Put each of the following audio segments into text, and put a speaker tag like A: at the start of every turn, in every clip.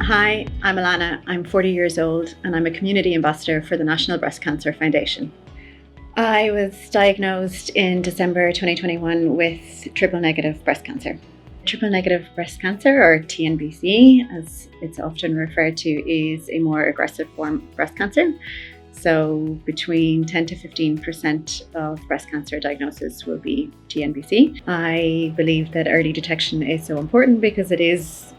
A: Hi, I'm Alana. I'm 40 years old and I'm a community ambassador for the National Breast Cancer Foundation. I was diagnosed in December 2021 with triple negative breast cancer. Triple negative breast cancer, or TNBC, as it's often referred to, is a more aggressive form of breast cancer. So between 10 to 15% of breast cancer diagnosis will be TNBC. I believe that early detection is so important because it is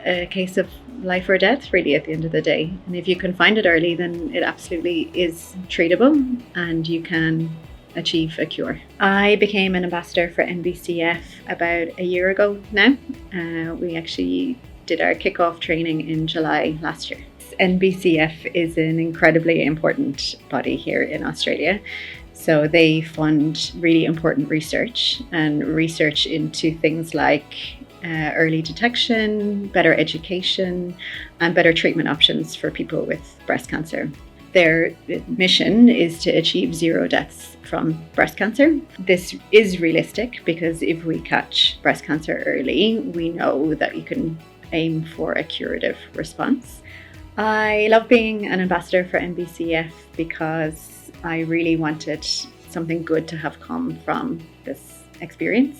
A: a case of life or death, really, at the end of the day. And if you can find it early, then it absolutely is treatable and you can achieve a cure. I became an ambassador for NBCF about a year ago now. We actually did our kickoff training in July last year. NBCF is an incredibly important body here in Australia. So they fund really important research and research into things like early detection, better education, and better treatment options for people with breast cancer. Their mission is to achieve 0 deaths from breast cancer. This is realistic because if we catch breast cancer early, we know that we can aim for a curative response. I love being an ambassador for NBCF because I really wanted something good to have come from this experience.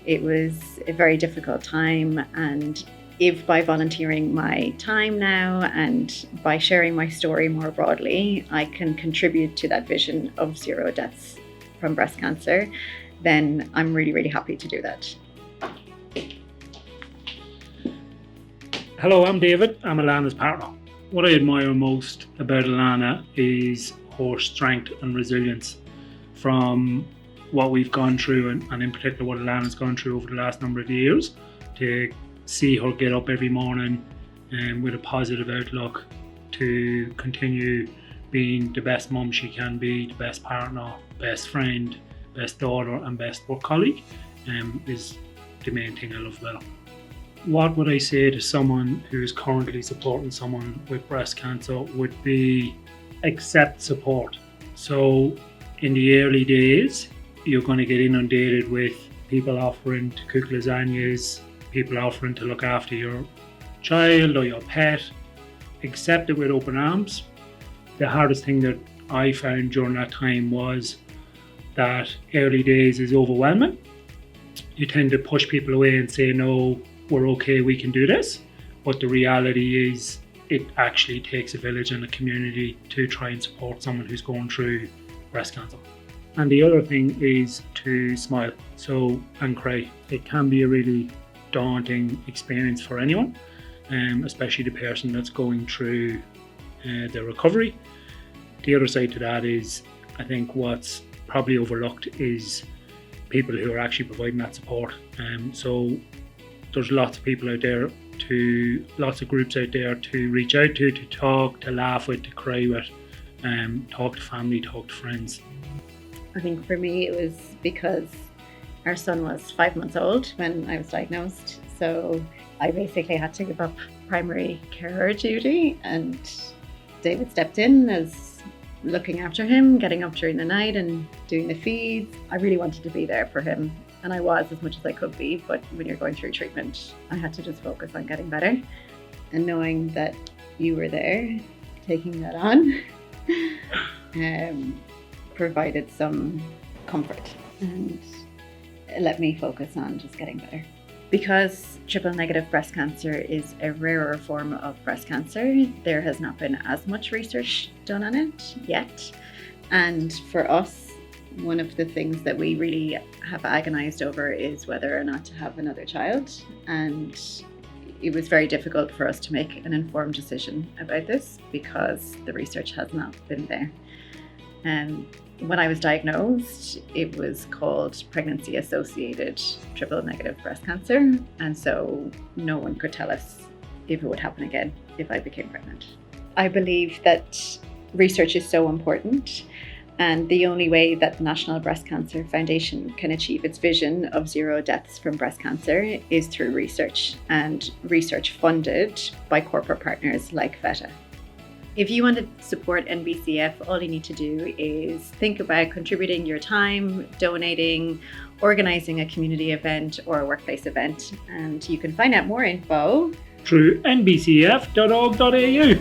A: It was a very difficult time, and if by volunteering my time now and by sharing my story more broadly, I can contribute to that vision of 0 deaths from breast cancer, then I'm really, really happy to do that.
B: Hello, I'm David. I'm Alana's partner. What I admire most about Alana is her strength and resilience from what we've gone through, and in particular what Alana's gone through over the last number of years, to see her get up every morning with a positive outlook to continue being the best mum she can be, the best partner, best friend, best daughter and best work colleague is the main thing I love about her. What would I say to someone who is currently supporting someone with breast cancer would be accept support. So in the early days, you're going to get inundated with people offering to cook lasagnas, people offering to look after your child or your pet. Accept it with open arms. The hardest thing that I found during that time was that early days is overwhelming. You tend to push people away and say, no, we're okay, we can do this. But the reality is it actually takes a village and a community to try and support someone who's going through breast cancer. And the other thing is to smile and cry. It can be a really daunting experience for anyone, especially the person that's going through their recovery. The other side to that is, I think what's probably overlooked is people who are actually providing that support. So there's lots of people out there, lots of groups out there to reach out to talk, to laugh with, to cry with, talk to family, talk to friends.
A: I think for me it was because our son was 5 months old when I was diagnosed. So I basically had to give up primary care duty, and David stepped in as looking after him, getting up during the night and doing the feeds. I really wanted to be there for him, and I was as much as I could be, but when you're going through treatment, I had to just focus on getting better. And knowing that you were there, taking that on, provided some comfort and let me focus on just getting better. Because triple negative breast cancer is a rarer form of breast cancer, there has not been as much research done on it yet. And for us, one of the things that we really have agonized over is whether or not to have another child. And it was very difficult for us to make an informed decision about this because the research has not been there. When I was diagnosed, it was called pregnancy-associated triple negative breast cancer, and so no one could tell us if it would happen again if I became pregnant. I believe that research is so important, and the only way that the National Breast Cancer Foundation can achieve its vision of 0 deaths from breast cancer is through research, and research funded by corporate partners like VETA. If you want to support NBCF, all you need to do is think about contributing your time, donating, organising a community event or a workplace event. And you can find out more info
B: through nbcf.org.au.